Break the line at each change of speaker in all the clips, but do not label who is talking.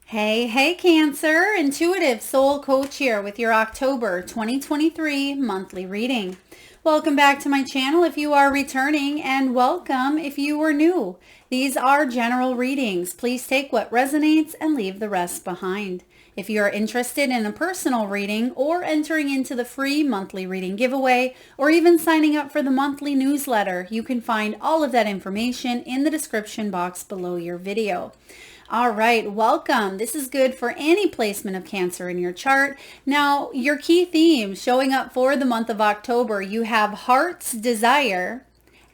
Hey, Cancer, Intuitive Soul Coach here with your October 2023 monthly reading. Welcome back to my channel if you are returning, and welcome if you are new. These are general readings. Please take what resonates and leave the rest behind. If you are interested in a personal reading or entering into the free monthly reading giveaway or even signing up for the monthly newsletter, you can find all of that information in the description box below your video. All right, welcome. This is good for any placement of Cancer in your chart. Now, your key themes showing up for the month of October, you have heart's desire,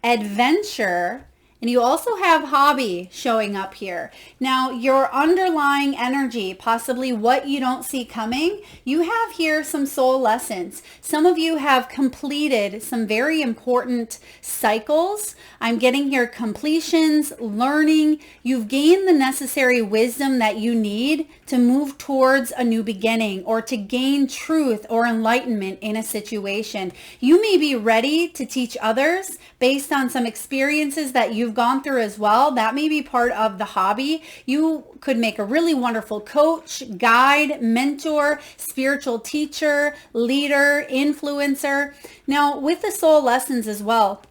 adventure, and you also have hobby showing up here. Now, your underlying energy, possibly what you don't see coming, you have here some soul lessons. Some of you have completed some very important cycles. I'm getting here completions, learning. You've gained the necessary wisdom that you need to move towards a new beginning or to gain truth or enlightenment in a situation. You may be ready to teach others based on some experiences that you've gone through as well. That may be part of the hobby. You could make a really wonderful coach, guide, mentor, spiritual teacher, leader, influencer. Now, with the soul lessons as well,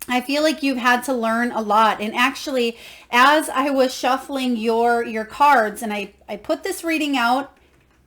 I feel like you've had to learn a lot. And actually, as I was shuffling your cards, and I put this reading out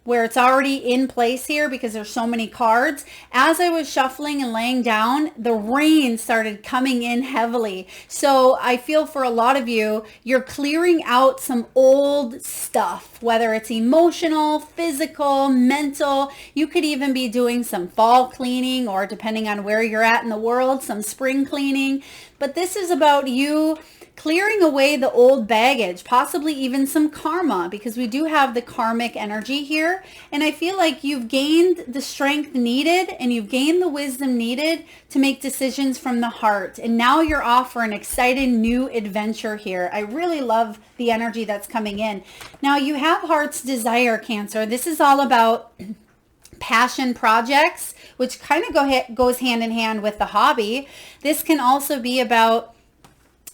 where it's already in place here because there's so many cards. As I was shuffling and laying down, the rain started coming in heavily. So I feel for a lot of you, you're clearing out some old stuff, whether it's emotional, physical, mental. You could even be doing some fall cleaning, or depending on where you're at in the world, some spring cleaning. But this is about you clearing away the old baggage, possibly even some karma, because we do have the karmic energy here. And I feel like you've gained the strength needed and you've gained the wisdom needed to make decisions from the heart. And now you're off for an exciting new adventure here. I really love the energy that's coming in. Now you have heart's desire, Cancer. This is all about passion projects, which kind of goes hand in hand with the hobby. This can also be about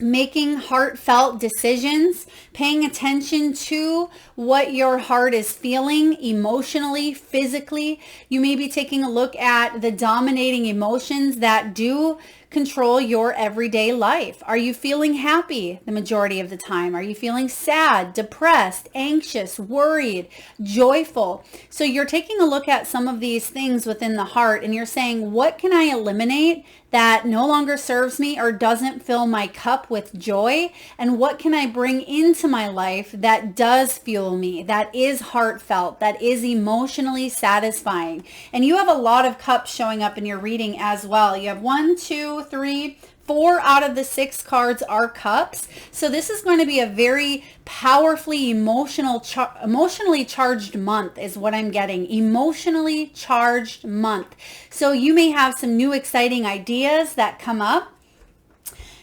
making heartfelt decisions, paying attention to what your heart is feeling emotionally, physically. You may be taking a look at the dominating emotions that do control your everyday life. Are you feeling happy the majority of the time? Are you feeling sad, depressed, anxious, worried, joyful? So you're taking a look at some of these things within the heart and you're saying, what can I eliminate that no longer serves me or doesn't fill my cup with joy? And what can I bring into my life that does fuel me, that is heartfelt, that is emotionally satisfying? And you have a lot of cups showing up in your reading as well. You have 1, 2, 3, 4 out of the 6 cards are cups. So this is going to be a very powerfully emotionally charged month is what I'm getting. Emotionally charged month. So you may have some new exciting ideas that come up.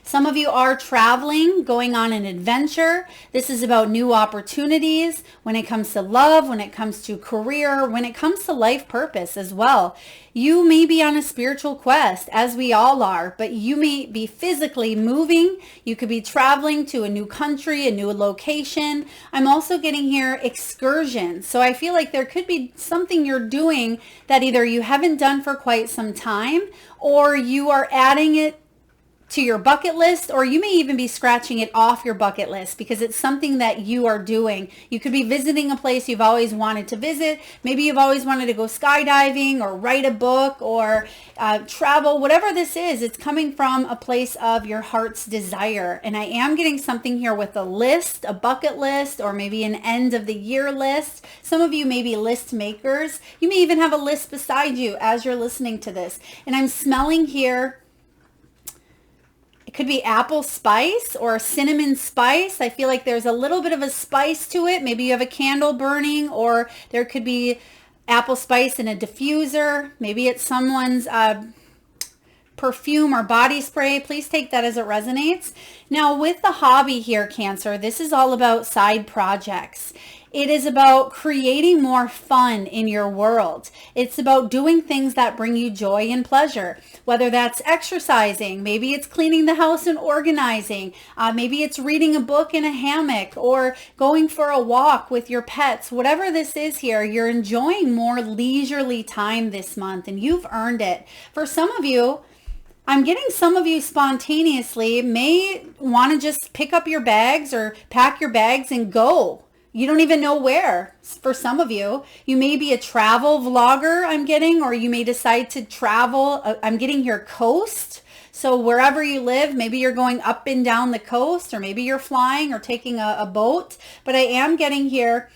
Some of you are traveling, going on an adventure. This is about new opportunities when it comes to love, when it comes to career, when it comes to life purpose as well. You may be on a spiritual quest, as we all are, but you may be physically moving. You could be traveling to a new country, a new location. I'm also getting here excursions. So I feel like there could be something you're doing that either you haven't done for quite some time, or you are adding it to your bucket list, or you may even be scratching it off your bucket list because it's something that you are doing. You could be visiting a place you've always wanted to visit. Maybe you've always wanted to go skydiving or write a book or travel. Whatever this is, it's coming from a place of your heart's desire. And I am getting something here with a list, a bucket list, or maybe an end of the year list. Some of you may be list makers. You may even have a list beside you as you're listening to this. And I'm smelling here, it could be apple spice or cinnamon spice. I feel like there's a little bit of a spice to it. Maybe you have a candle burning, or there could be apple spice in a diffuser. Maybe it's someone's perfume or body spray. Please take that as it resonates. Now, with the hobby here, Cancer, this is all about side projects. It is about creating more fun in your world. It's about doing things that bring you joy and pleasure, whether that's exercising, maybe it's cleaning the house and organizing, maybe it's reading a book in a hammock or going for a walk with your pets. Whatever this is here, you're enjoying more leisurely time this month and you've earned it. For some of you, I'm getting some of you spontaneously may want to just pick up your bags or pack your bags and go. You don't even know where. For some of you, you may be a travel vlogger, I'm getting, or you may decide to travel. I'm getting here coast. So wherever you live, maybe you're going up and down the coast, or maybe you're flying or taking a boat. But I am getting here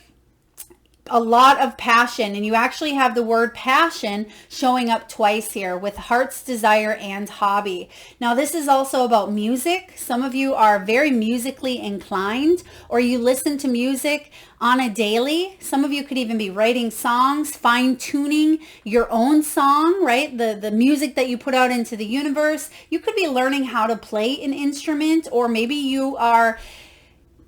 a lot of passion, and you actually have the word passion showing up twice here with heart's desire and hobby. Now this is also about music. Some of you are very musically inclined, or you listen to music on a daily. Some of you could even be writing songs, fine-tuning your own song, right? The music that you put out into the universe. You could be learning how to play an instrument, or maybe you are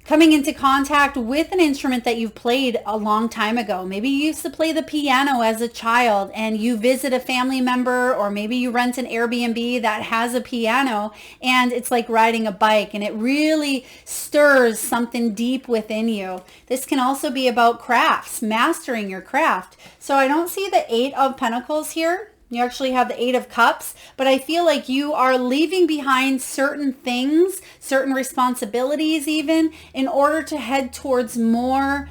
coming into contact with an instrument that you've played a long time ago. Maybe you used to play the piano as a child and you visit a family member, or maybe you rent an Airbnb that has a piano, and it's like riding a bike and it really stirs something deep within you. This can also be about crafts, mastering your craft. So I don't see the 8 of Pentacles here. You actually have the 8 of Cups, but I feel like you are leaving behind certain things, certain responsibilities even, in order to head towards more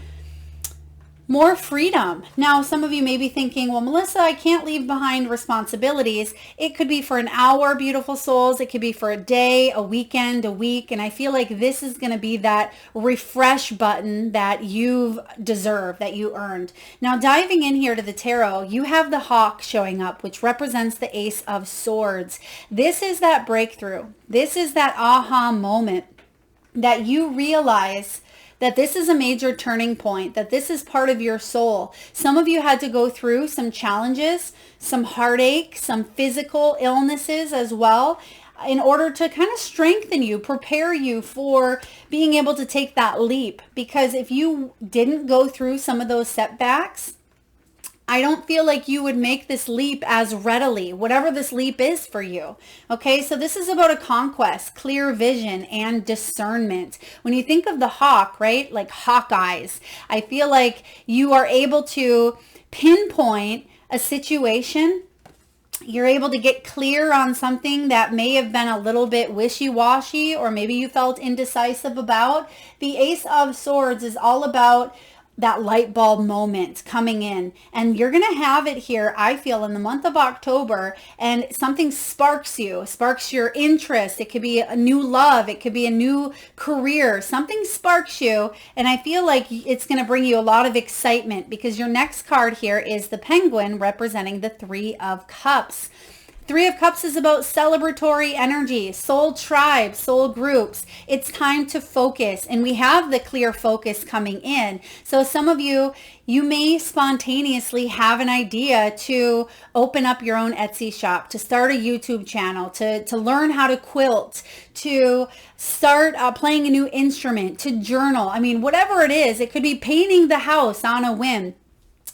freedom. Now, some of you may be thinking, well, Melissa, I can't leave behind responsibilities. It could be for an hour, beautiful souls. It could be for a day, a weekend, a week. And I feel like this is going to be that refresh button that you've deserved, that you earned. Now, diving in here to the tarot, you have the hawk showing up, which represents the Ace of Swords. This is that breakthrough. This is that aha moment that you realize that this is a major turning point, that this is part of your soul. Some of you had to go through some challenges, some heartache, some physical illnesses as well, in order to kind of strengthen you, prepare you for being able to take that leap. Because if you didn't go through some of those setbacks, I don't feel like you would make this leap as readily, whatever this leap is for you. Okay, so this is about a conquest, clear vision, and discernment. When you think of the hawk, right, like hawk eyes, I feel like you are able to pinpoint a situation. You're able to get clear on something that may have been a little bit wishy-washy, or maybe you felt indecisive about. The Ace of Swords is all about that light bulb moment coming in, and you're going to have it here, I feel, in the month of October, and something sparks your interest. It could be a new love. It could be a new career. Something sparks you, and I feel like it's going to bring you a lot of excitement, because your next card here is the Penguin, representing the 3 of Cups. 3 of Cups is about celebratory energy, soul tribes, soul groups. It's time to focus, and we have the clear focus coming in. So some of you, you may spontaneously have an idea to open up your own Etsy shop, to start a YouTube channel, to learn how to quilt, to start playing a new instrument, to journal. I mean, whatever it is, it could be painting the house on a whim.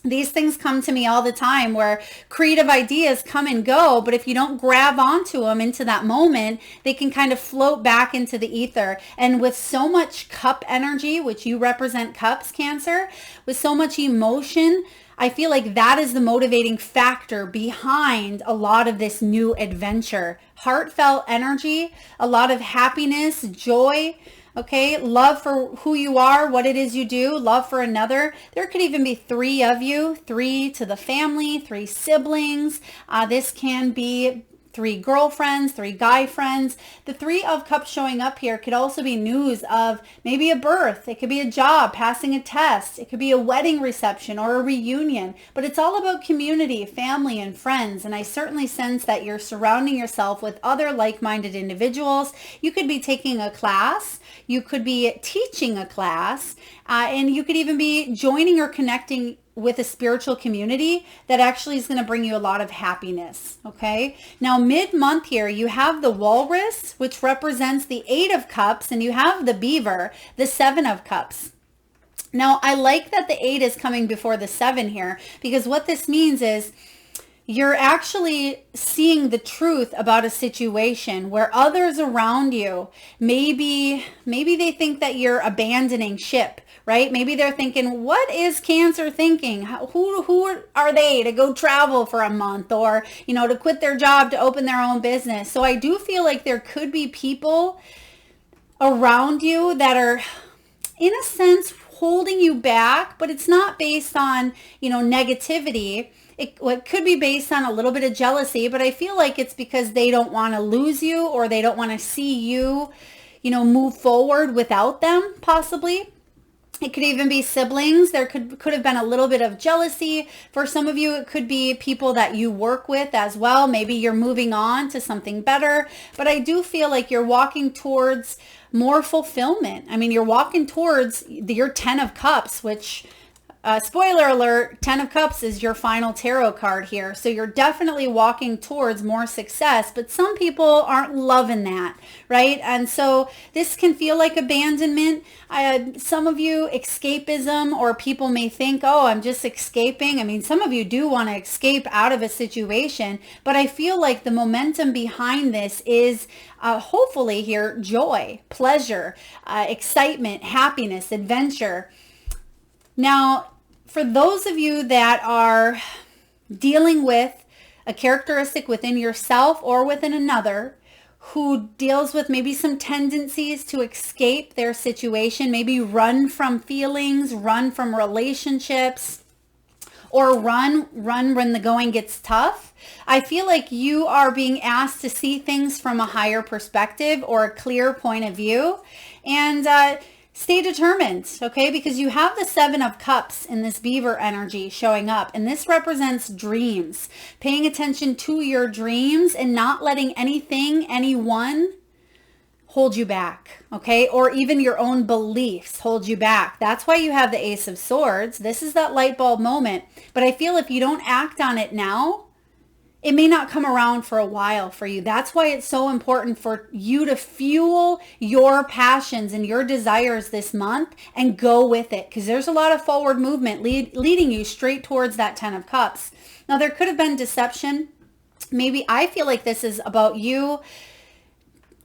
These things come to me all the time, where creative ideas come and go, but if you don't grab onto them into that moment, they can kind of float back into the ether. And with so much cup energy, which you represent cups, Cancer, with so much emotion, I feel like that is the motivating factor behind a lot of this new adventure. Heartfelt energy, a lot of happiness, joy. Okay, love for who you are, what it is you do, love for another. There could even be 3 of you, 3 to the family, 3 siblings. This can be 3 girlfriends, 3 guy friends. The 3 of Cups showing up here could also be news of maybe a birth. It could be a job, passing a test. It could be a wedding reception or a reunion. But it's all about community, family, and friends. And I certainly sense that you're surrounding yourself with other like-minded individuals. You could be taking a class. You could be teaching a class. And you could even be joining or connecting with a spiritual community that actually is going to bring you a lot of happiness. Okay. Now, mid-month here, you have the walrus, which represents the 8 of cups, and you have the beaver, the 7 of cups. Now, I like that the 8 is coming before the 7 here, because what this means is you're actually seeing the truth about a situation where others around you, maybe they think that you're abandoning ship, right? Maybe they're thinking, what is Cancer thinking? Who are they to go travel for a month, or, to quit their job to open their own business? So I do feel like there could be people around you that are, in a sense, holding you back, but it's not based on, negativity. It could be based on a little bit of jealousy, but I feel like it's because they don't want to lose you, or they don't want to see you, move forward without them, possibly. It could even be siblings. There could have been a little bit of jealousy. For some of you, it could be people that you work with as well. Maybe you're moving on to something better. But I do feel like you're walking towards more fulfillment. I mean, you're walking towards your 10 of cups, which... spoiler alert, 10 of Cups is your final tarot card here. So you're definitely walking towards more success, but some people aren't loving that, right? And so this can feel like abandonment. Some of you, escapism, or people may think, oh, I'm just escaping. I mean, some of you do want to escape out of a situation, but I feel like the momentum behind this is hopefully here, joy, pleasure, excitement, happiness, adventure. Now, for those of you that are dealing with a characteristic within yourself or within another who deals with maybe some tendencies to escape their situation, maybe run from feelings, run from relationships, or run when the going gets tough, I feel like you are being asked to see things from a higher perspective or a clear point of view. And stay determined, okay? Because you have the 7 of Cups in this beaver energy showing up, and this represents dreams. Paying attention to your dreams and not letting anyone hold you back, okay? Or even your own beliefs hold you back. That's why you have the Ace of Swords. This is that light bulb moment. But I feel if you don't act on it now, it may not come around for a while for you. That's why it's so important for you to fuel your passions and your desires this month and go with it, because there's a lot of forward movement leading you straight towards that 10 of Cups. Now, there could have been deception. Maybe I feel like this is about you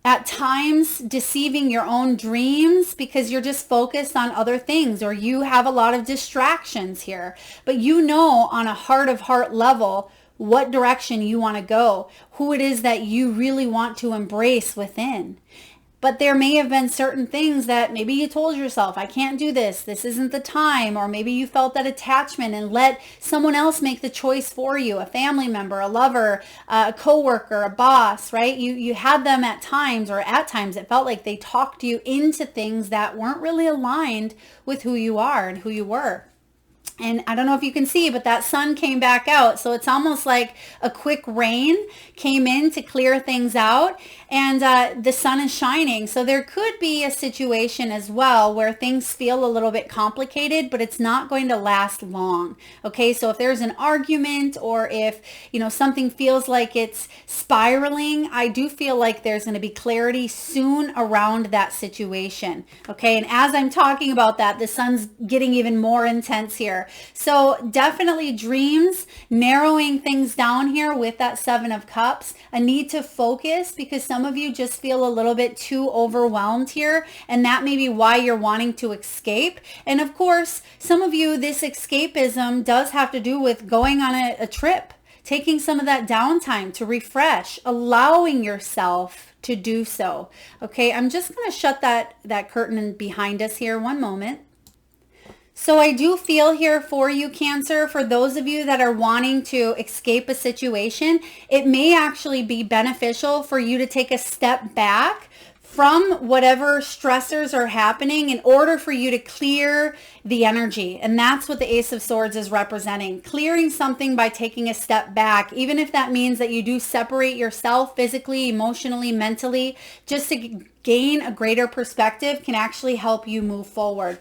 at times deceiving your own dreams because you're just focused on other things, or you have a lot of distractions here. But on a heart of heart level, what direction you want to go, who it is that you really want to embrace within. But there may have been certain things that maybe you told yourself, I can't do this. This isn't the time. Or maybe you felt that attachment and let someone else make the choice for you, a family member, a lover, a coworker, a boss, right? You had them at times it felt like they talked you into things that weren't really aligned with who you are and who you were. And I don't know if you can see, but that sun came back out. So it's almost like a quick rain came in to clear things out, and the sun is shining. So there could be a situation as well where things feel a little bit complicated, but it's not going to last long. Okay. So if there's an argument, or if, something feels like it's spiraling, I do feel like there's going to be clarity soon around that situation. Okay. And as I'm talking about that, the sun's getting even more intense here. So definitely dreams, narrowing things down here with that 7 of Cups, a need to focus, because some of you just feel a little bit too overwhelmed here, and that may be why you're wanting to escape. And of course, some of you, this escapism does have to do with going on a trip, taking some of that downtime to refresh, allowing yourself to do so. Okay, I'm just going to shut that curtain behind us here. One moment. So I do feel here for you, Cancer, for those of you that are wanting to escape a situation, it may actually be beneficial for you to take a step back from whatever stressors are happening in order for you to clear the energy. And that's what the Ace of Swords is representing. Clearing something by taking a step back, even if that means that you do separate yourself physically, emotionally, mentally, just to gain a greater perspective, can actually help you move forward.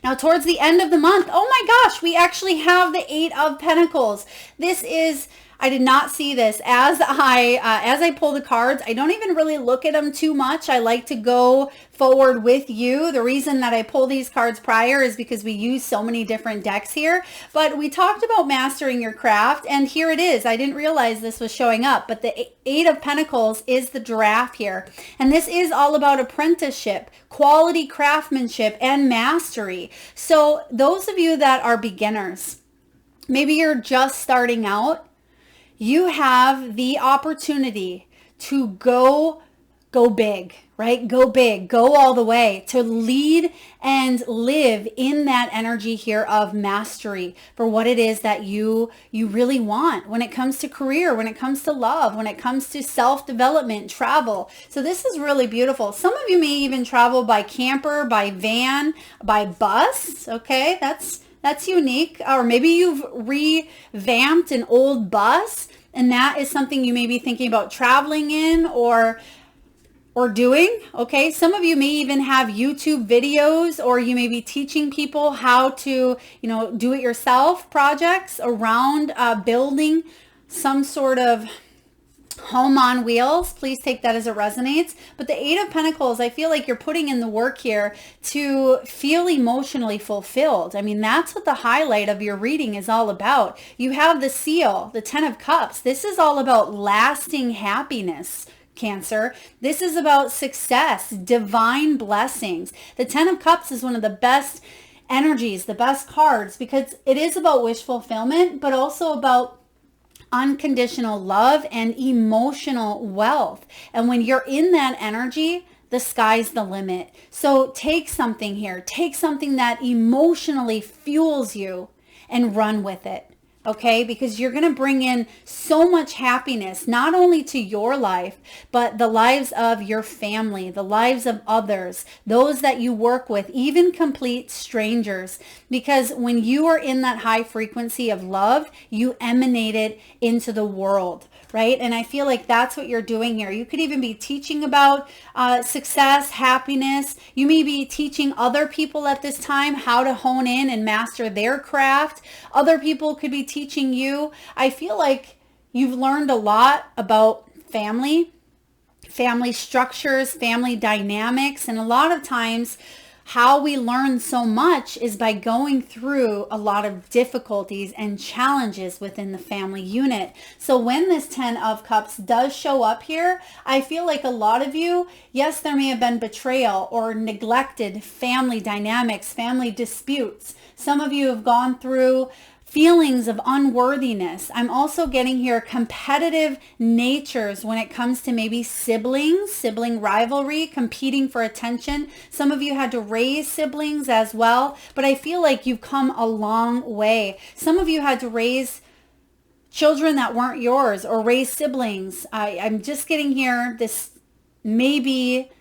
Now, towards the end of the month, oh my gosh, we actually have the Eight of Pentacles. This is, I did not see this as I pull the cards. I don't even really look at them too much. I like to go forward with you. The reason that I pull these cards prior is because we use so many different decks here. But we talked about mastering your craft, and here it is. I didn't realize this was showing up, but the Eight of Pentacles is the giraffe here. And this is all about apprenticeship, quality craftsmanship, and mastery. So those of you that are beginners, maybe you're just starting out, you have the opportunity to go big, right? Go big, go all the way, to lead and live in that energy here of mastery for what it is that you really want when it comes to career, when it comes to love, when it comes to self-development, travel. So this is really beautiful. Some of you may even travel by camper, by van, by bus. Okay, that's unique. Or maybe you've revamped an old bus, and that is something you may be thinking about traveling in or doing. Okay, some of you may even have YouTube videos, or you may be teaching people how to, do it yourself projects around building some sort of home on wheels. Please take that as it resonates. But the Eight of Pentacles, I feel like you're putting in the work here to feel emotionally fulfilled. I mean, that's what the highlight of your reading is all about. You have the Seal, the Ten of Cups. This is all about lasting happiness, Cancer. This is about success, divine blessings. The Ten of Cups is one of the best energies, the best cards, because it is about wish fulfillment, but also about unconditional love and emotional wealth. And when you're in that energy, the sky's the limit. So take something here. Take something that emotionally fuels you and run with it. Okay, because you're going to bring in so much happiness, not only to your life, but the lives of your family, the lives of others, those that you work with, even complete strangers. Because when you are in that high frequency of love, you emanate it into the world, right? And I feel like that's what you're doing here. You could even be teaching about success, happiness. You may be teaching other people at this time how to hone in and master their craft. Other people could be teaching you. I feel like you've learned a lot about family structures, family dynamics, and a lot of times how we learn so much is by going through a lot of difficulties and challenges within the family unit. So when this Ten of Cups does show up here, I feel like a lot of you, yes, there may have been betrayal or neglected family dynamics, family disputes. Some of you have gone through feelings of unworthiness. I'm also getting here competitive natures when it comes to maybe sibling rivalry, competing for attention. Some of you had to raise siblings as well, but I feel like you've come a long way. Some of you had to raise children that weren't yours or raise siblings. I'm just getting here this maybe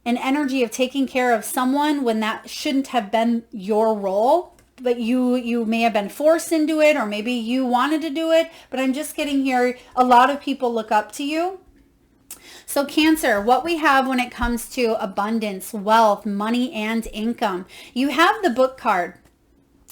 an energy of taking care of someone when that shouldn't have been your role. But you may have been forced into it, or maybe you wanted to do it. But I'm just getting here, a lot of people look up to you. So Cancer, what we have when it comes to abundance, wealth, money, and income, you have the book card.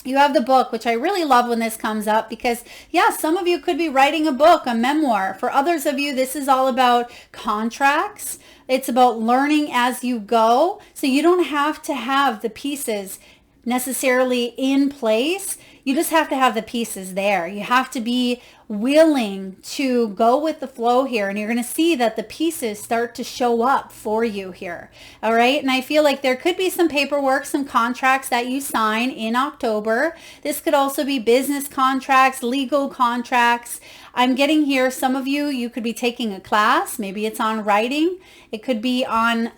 You have the book, which I really love when this comes up because, yeah, some of you could be writing a book, a memoir. For others of you, this is all about contracts. It's about learning as you go. So you don't have to have the pieces necessarily in place. You just have to have the pieces there. You have to be willing to go with the flow here, and you're going to see that the pieces start to show up for you here. All right. And I feel like there could be some paperwork, some contracts that you sign in October. This could also be business contracts, legal contracts. I'm getting here, some of you, you could be taking a class. Maybe it's on writing. It could be on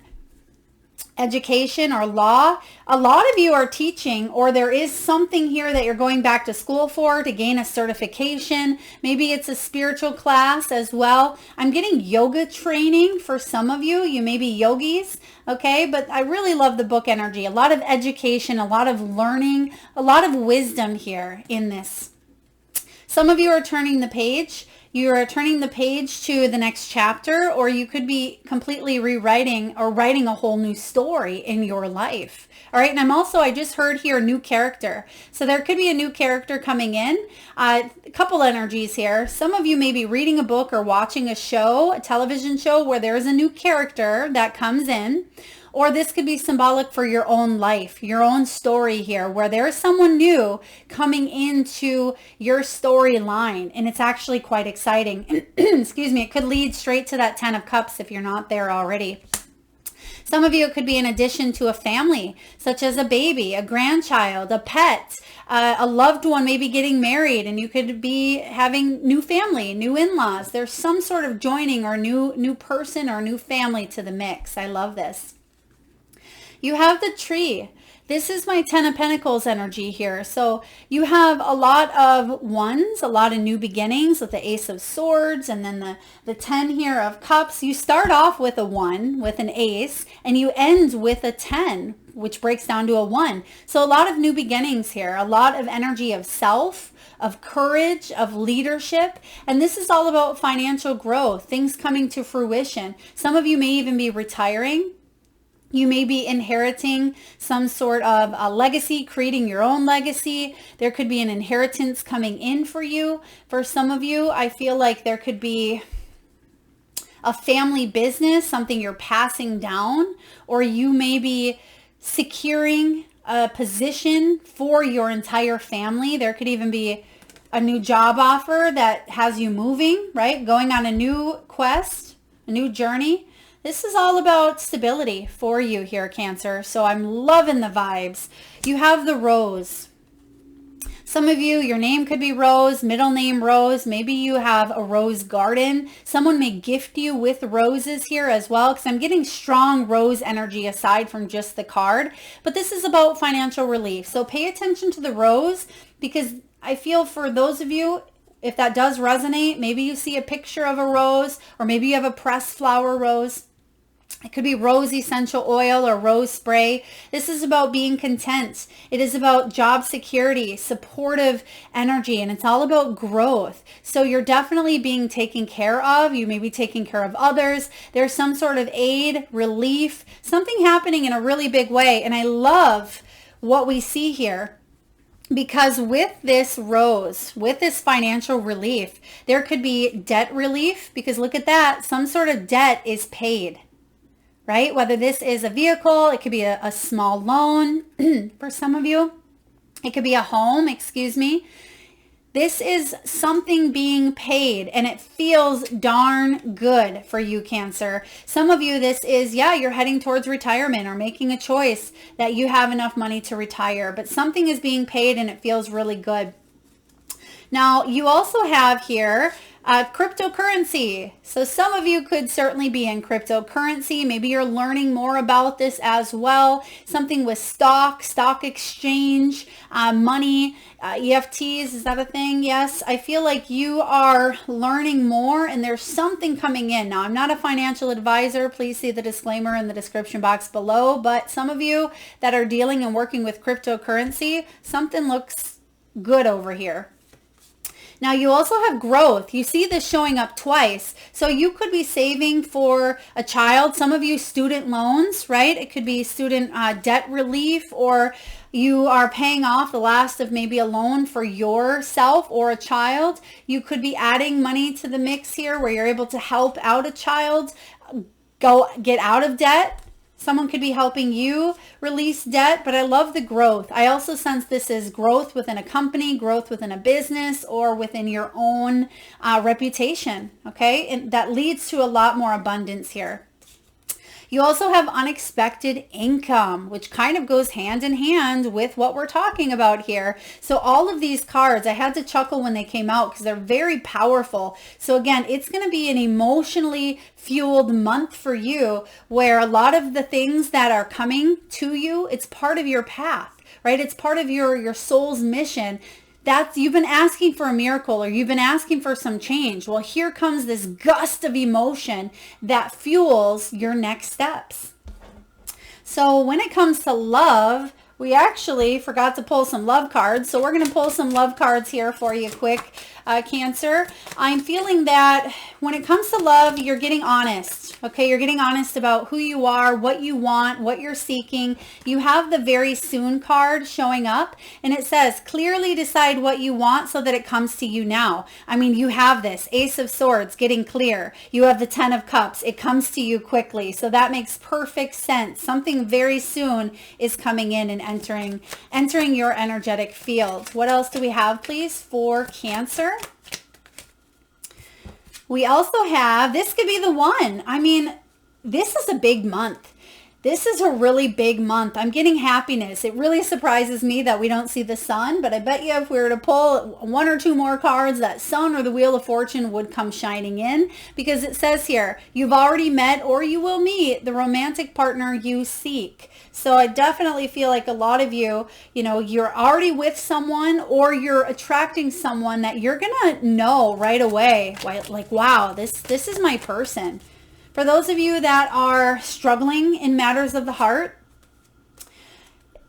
education or law. A lot of you are teaching, or there is something here that you're going back to school for to gain a certification. Maybe it's a spiritual class as well. I'm getting yoga training for some of you. You may be yogis, okay? But I really love the book energy. A lot of education, a lot of learning, a lot of wisdom here in this. Some of you are turning the page. You are turning the page to the next chapter, or you could be completely rewriting or writing a whole new story in your life. All right. And I just heard here new character. So there could be a new character coming in. A couple energies here. Some of you may be reading a book or watching a show, a television show where there is a new character that comes in. Or this could be symbolic for your own life, your own story here, where there's someone new coming into your storyline, and it's actually quite exciting. Excuse me, it could lead straight to that 10 of Cups if you're not there already. Some of you, it could be in addition to a family, such as a baby, a grandchild, a pet, a loved one maybe getting married, and you could be having new family, new in-laws. There's some sort of joining or new person or new family to the mix. I love this. You have the Tree. This is my 10 of Pentacles energy here. So you have a lot of ones, a lot of new beginnings with the Ace of Swords, and then the 10 here of Cups. You start off with a 1, with an Ace, and you end with a 10, which breaks down to a 1. So a lot of new beginnings here, a lot of energy of self, of courage, of leadership. And this is all about financial growth, things coming to fruition. Some of you may even be retiring. You may be inheriting some sort of a legacy, creating your own legacy. There could be an inheritance coming in for you. For some of you, I feel like there could be a family business, something you're passing down, or you may be securing a position for your entire family. There could even be a new job offer that has you moving, right? Going on a new quest, a new journey. This is all about stability for you here, Cancer. So I'm loving the vibes. You have the Rose. Some of you, your name could be Rose, middle name Rose. Maybe you have a rose garden. Someone may gift you with roses here as well, because I'm getting strong rose energy aside from just the card. But this is about financial relief. So pay attention to the rose, because I feel for those of you, if that does resonate, maybe you see a picture of a rose, or maybe you have a pressed flower rose. It could be rose essential oil or rose spray. This is about being content. It is about job security, supportive energy, and it's all about growth. So you're definitely being taken care of. You may be taking care of others. There's some sort of aid, relief, something happening in a really big way. And I love what we see here. Because with this rose, with this financial relief, there could be debt relief, because look at that. Some sort of debt is paid. Right? Whether this is a vehicle, it could be a small loan for some of you. It could be a home, excuse me. This is something being paid, and it feels darn good for you, Cancer. Some of you, this is, yeah, you're heading towards retirement or making a choice that you have enough money to retire, but something is being paid and it feels really good. Now, you also have here cryptocurrency. So some of you could certainly be in cryptocurrency. Maybe you're learning more about this as well. Something with stock exchange, money, EFTs. Is that a thing? Yes. I feel like you are learning more, and there's something coming in. Now, I'm not a financial advisor. Please see the disclaimer in the description box below. But some of you that are dealing and working with cryptocurrency, something looks good over here. Now, you also have growth. You see this showing up twice. So you could be saving for a child. Some of you student loans, right? It could be student debt relief, or you are paying off the last of maybe a loan for yourself or a child. You could be adding money to the mix here where you're able to help out a child go get out of debt. Someone could be helping you release debt, but I love the growth. I also sense this is growth within a company, growth within a business, or within your own reputation, okay? And that leads to a lot more abundance here. You also have unexpected income, which kind of goes hand in hand with what we're talking about here. So all of these cards, I had to chuckle when they came out because they're very powerful. So again, it's going to be an emotionally fueled month for you, where a lot of the things that are coming to you, it's part of your path, right? It's part of your soul's mission. That's, you've been asking for a miracle, or you've been asking for some change. Well, here comes this gust of emotion that fuels your next steps. So when it comes to love, We actually forgot to pull some love cards, so we're going to pull some love cards here for you quick, Cancer. I'm feeling that when it comes to love, you're getting honest, okay? You're getting honest about who you are, what you want, what you're seeking. You have the very soon card showing up, and it says, clearly decide what you want so that it comes to you now. I mean, you have this Ace of Swords getting clear. You have the 10 of Cups. It comes to you quickly, so that makes perfect sense. Something very soon is coming in and entering your energetic field. What else do we have, please, for Cancer? We also have, this could be the one. I mean, this is a big month. This is a really big month. I'm getting happiness. It really surprises me that we don't see the sun, but I bet you if we were to pull one or two more cards, that sun or the Wheel of Fortune would come shining in, because it says here, you've already met or you will meet the romantic partner you seek. So I definitely feel like a lot of you, you're already with someone or you're attracting someone that you're going to know right away. Like, wow, this is my person. For those of you that are struggling in matters of the heart,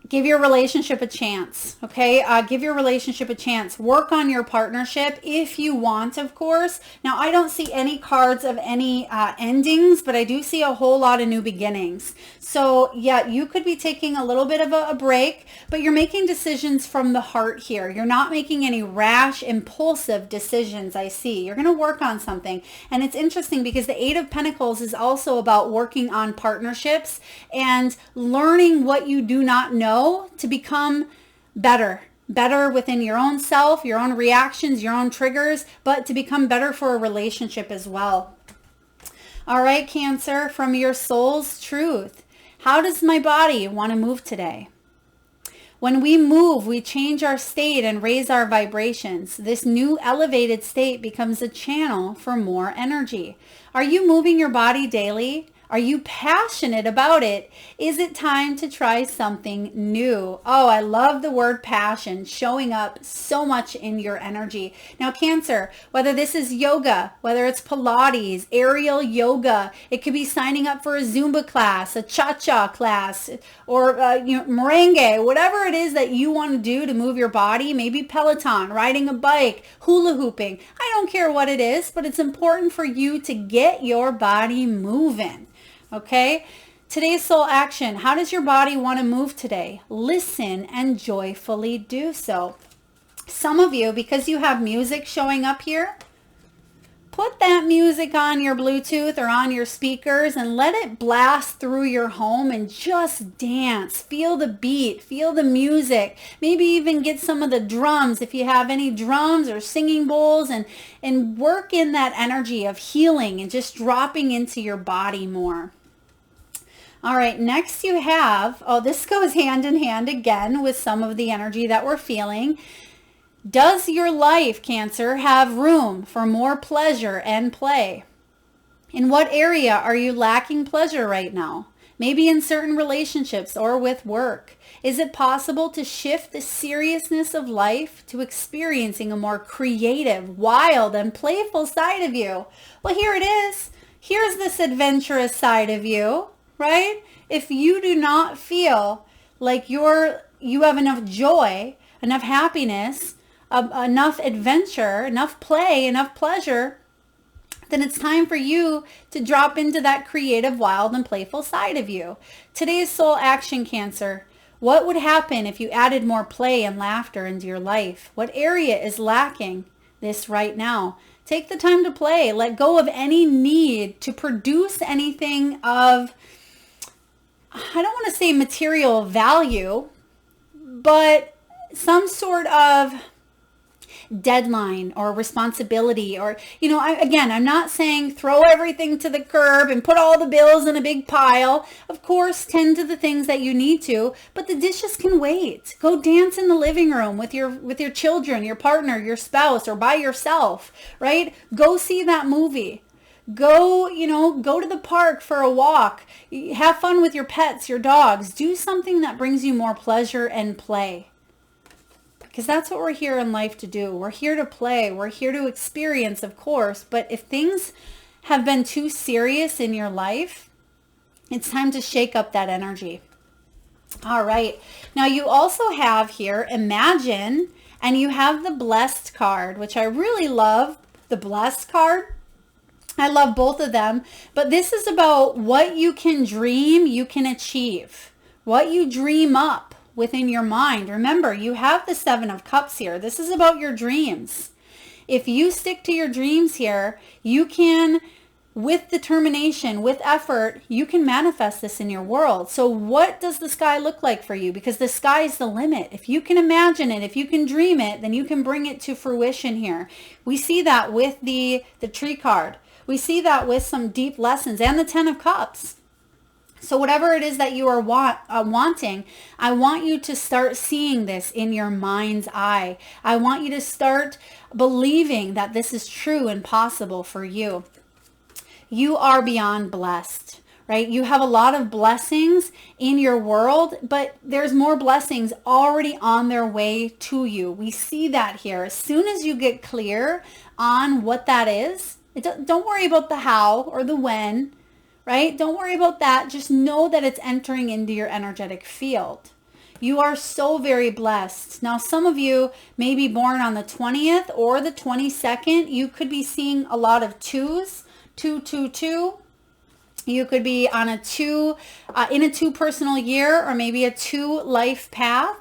give your relationship a chance, okay? Give your relationship a chance. Work on your partnership if you want, of course. Now, I don't see any cards of any endings, but I do see a whole lot of new beginnings. So, yeah, you could be taking a little bit of a break, but you're making decisions from the heart here. You're not making any rash, impulsive decisions, I see. You're going to work on something. And it's interesting because the Eight of Pentacles is also about working on partnerships and learning what you do not know to become better within your own self, your own reactions, your own triggers, but to become better for a relationship as well. All right, Cancer, from your soul's truth. How does my body want to move today? When we move, we change our state and raise our vibrations. This new elevated state becomes a channel for more energy. Are you moving your body daily? Are you passionate about it? Is it time to try something new? Oh, I love the word passion showing up so much in your energy. Now, Cancer, whether this is yoga, whether it's Pilates, aerial yoga, it could be signing up for a Zumba class, a cha-cha class, or merengue, whatever it is that you want to do to move your body, maybe Peloton, riding a bike, hula hooping. I don't care what it is, but it's important for you to get your body moving. Okay, today's soul action. How does your body want to move today? Listen and joyfully do so. Some of you, because you have music showing up here, put that music on your Bluetooth or on your speakers and let it blast through your home and just dance. Feel the beat, feel the music. Maybe even get some of the drums if you have any drums or singing bowls, and work in that energy of healing and just dropping into your body more. All right, next you have, this goes hand in hand again with some of the energy that we're feeling. Does your life, Cancer, have room for more pleasure and play? In what area are you lacking pleasure right now? Maybe in certain relationships or with work. Is it possible to shift the seriousness of life to experiencing a more creative, wild, and playful side of you? Well, here it is. Here's this adventurous side of you. Right? If you do not feel like you have enough joy, enough happiness, enough adventure, enough play, enough pleasure, then it's time for you to drop into that creative, wild, and playful side of you. Today's soul action, Cancer. What would happen if you added more play and laughter into your life? What area is lacking this right now? Take the time to play. Let go of any need to produce anything of, I don't want to say material value, but some sort of deadline or responsibility, or, I'm not saying throw everything to the curb and put all the bills in a big pile. Of course, tend to the things that you need to, but the dishes can wait. Go dance in the living room with your children, your partner, your spouse, or by yourself, right? Go see that movie. Go to the park for a walk. Have fun with your pets, your dogs. Do something that brings you more pleasure and play. Because that's what we're here in life to do. We're here to play. We're here to experience, of course. But if things have been too serious in your life, it's time to shake up that energy. All right. Now you also have here imagine, and you have the blessed card, which I really love. The blessed card, I love both of them, but this is about what you can dream, you can achieve. What you dream up within your mind. Remember, you have the Seven of Cups here. This is about your dreams. If you stick to your dreams here, you can, with determination, with effort, you can manifest this in your world. So what does the sky look like for you? Because the sky is the limit. If you can imagine it, if you can dream it, then you can bring it to fruition here. We see that with the tree card. We see that with some deep lessons and the Ten of Cups. So whatever it is that you are wanting, I want you to start seeing this in your mind's eye. I want you to start believing that this is true and possible for you. You are beyond blessed, right? You have a lot of blessings in your world, but there's more blessings already on their way to you. We see that here. As soon as you get clear on what that is, don't worry about the how or the when, right? Don't worry about that. Just know that it's entering into your energetic field. You are so very blessed. Now, some of you may be born on the 20th or the 22nd. You could be seeing a lot of twos, 222. You could be on a two, in a two personal year, or maybe a two life path.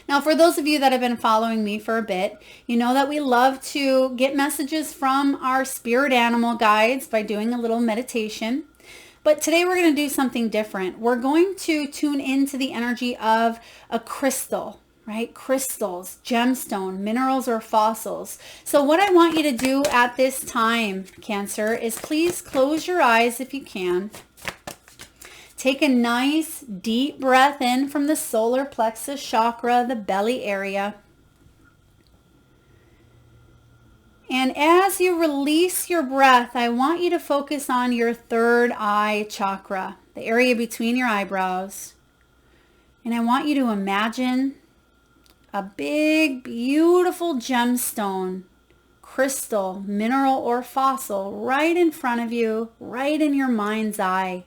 Now, for those of you that have been following me for a bit, you know that we love to get messages from our spirit animal guides by doing a little meditation. But today we're going to do something different. We're going to tune into the energy of a crystal, right? Crystals, gemstone, minerals, or fossils. So what I want you to do at this time, Cancer, is please close your eyes if you can. Take a nice deep breath in from the solar plexus chakra, the belly area. And as you release your breath, I want you to focus on your third eye chakra, the area between your eyebrows. And I want you to imagine a big, beautiful gemstone, crystal, mineral, or fossil right in front of you, right in your mind's eye.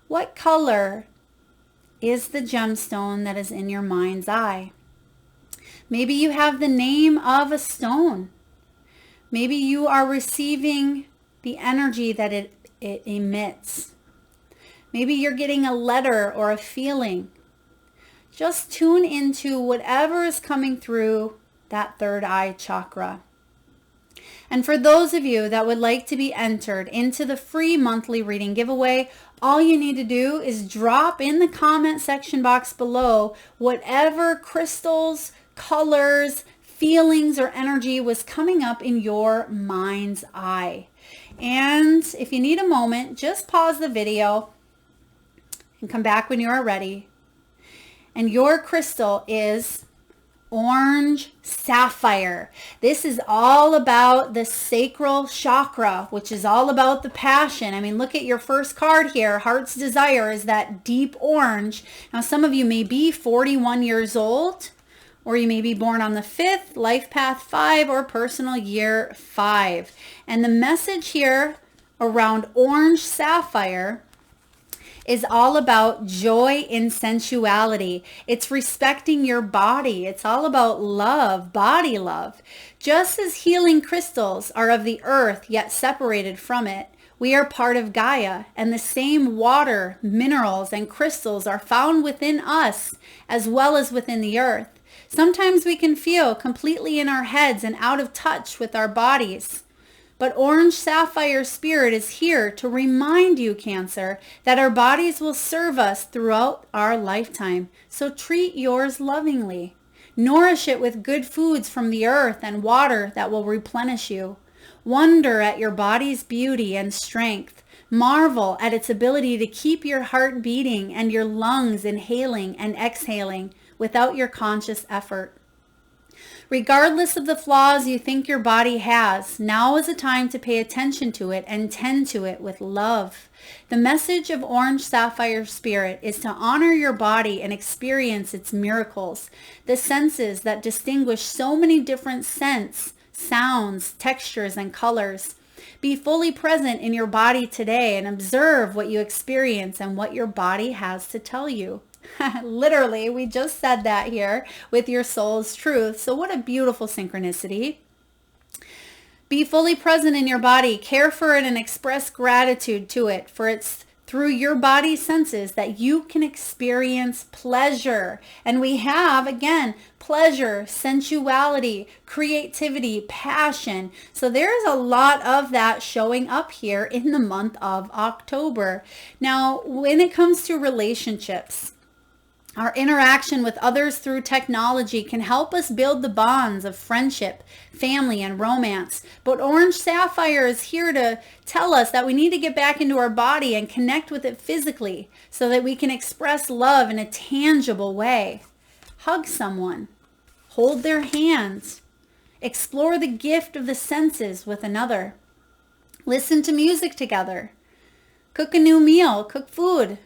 What color is the gemstone that is in your mind's eye? Maybe you have the name of a stone. Maybe you are receiving the energy that it emits. Maybe you're getting a letter or a feeling. Just tune into whatever is coming through that third eye chakra. And for those of you that would like to be entered into the free monthly reading giveaway, all you need to do is drop in the comment section box below whatever crystals, colors, feelings, or energy was coming up in your mind's eye. And if you need a moment, just pause the video and come back when you are ready. And your crystal is orange sapphire. This is all about the sacral chakra, which is all about the passion. I mean, look at your first card here. Heart's desire is that deep orange. Now, some of you may be 41 years old, or you may be born on the 5th, life path 5, or personal year 5. And the message here around orange sapphire is all about joy in sensuality. It's respecting your body. It's all about love, body love. Just as healing crystals are of the earth, yet separated from it, we are part of Gaia, and the same water, minerals, and crystals are found within us as well as within the earth. Sometimes we can feel completely in our heads and out of touch with our bodies. But Orange Sapphire Spirit is here to remind you, Cancer, that our bodies will serve us throughout our lifetime. So treat yours lovingly. Nourish it with good foods from the earth and water that will replenish you. Wonder at your body's beauty and strength. Marvel at its ability to keep your heart beating and your lungs inhaling and exhaling without your conscious effort. Regardless of the flaws you think your body has, now is a time to pay attention to it and tend to it with love. The message of Orange Sapphire Spirit is to honor your body and experience its miracles, the senses that distinguish so many different scents, sounds, textures, and colors. Be fully present in your body today and observe what you experience and what your body has to tell you. Literally, we just said that here with your soul's truth. So what a beautiful synchronicity. Be fully present in your body. Care for it and express gratitude to it, for it's through your body senses that you can experience pleasure. And we have, again, pleasure, sensuality, creativity, passion. So there's a lot of that showing up here in the month of October. Now, when it comes to relationships, our interaction with others through technology can help us build the bonds of friendship, family, and romance. But Orange Sapphire is here to tell us that we need to get back into our body and connect with it physically so that we can express love in a tangible way. Hug someone. Hold their hands. Explore the gift of the senses with another. Listen to music together. Cook a new meal. Cook food.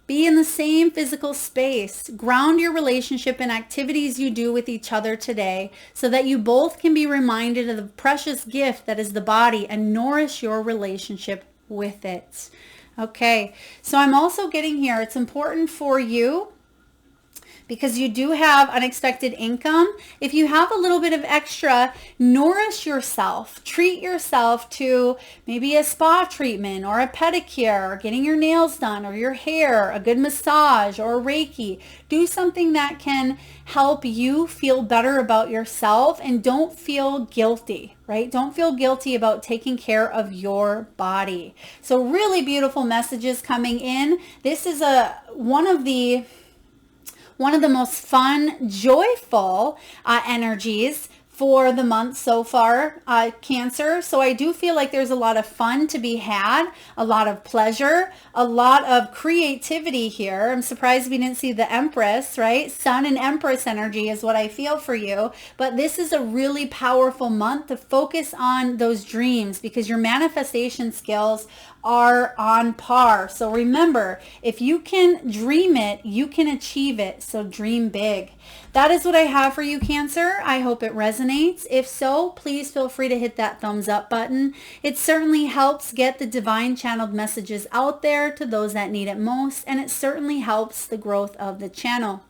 Be in the same physical space. Ground your relationship in activities you do with each other today so that you both can be reminded of the precious gift that is the body and nourish your relationship with it. Okay, so I'm also getting here, it's important for you because you do have unexpected income. If you have a little bit of extra, nourish yourself. Treat yourself to maybe a spa treatment or a pedicure or getting your nails done or your hair, a good massage or Reiki. Do something that can help you feel better about yourself and don't feel guilty, right? Don't feel guilty about taking care of your body. So really beautiful messages coming in. This is one of the most fun, joyful energies for the month so far, Cancer. So I do feel like there's a lot of fun to be had, a lot of pleasure, a lot of creativity here. I'm surprised we didn't see the Empress, right? Sun and Empress energy is what I feel for you. But this is a really powerful month to focus on those dreams because your manifestation skills are on par. So remember, if you can dream it, you can achieve it. So dream big. That is what I have for you, Cancer. I hope it resonates. If so, please feel free to hit that thumbs up button. It certainly helps get the divine channeled messages out there to those that need it most, and it certainly helps the growth of the channel.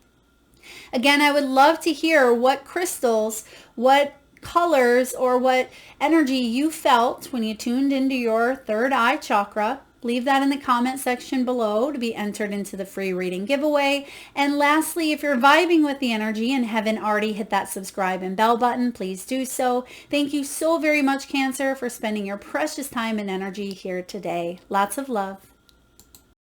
Again, I would love to hear what crystals, what colors, or what energy you felt when you tuned into your third eye chakra. Leave that in the comment section below to be entered into the free reading giveaway. And lastly, if you're vibing with the energy and haven't already hit that subscribe and bell button, please do so. Thank you so very much, Cancer, for spending your precious time and energy here today. Lots of love.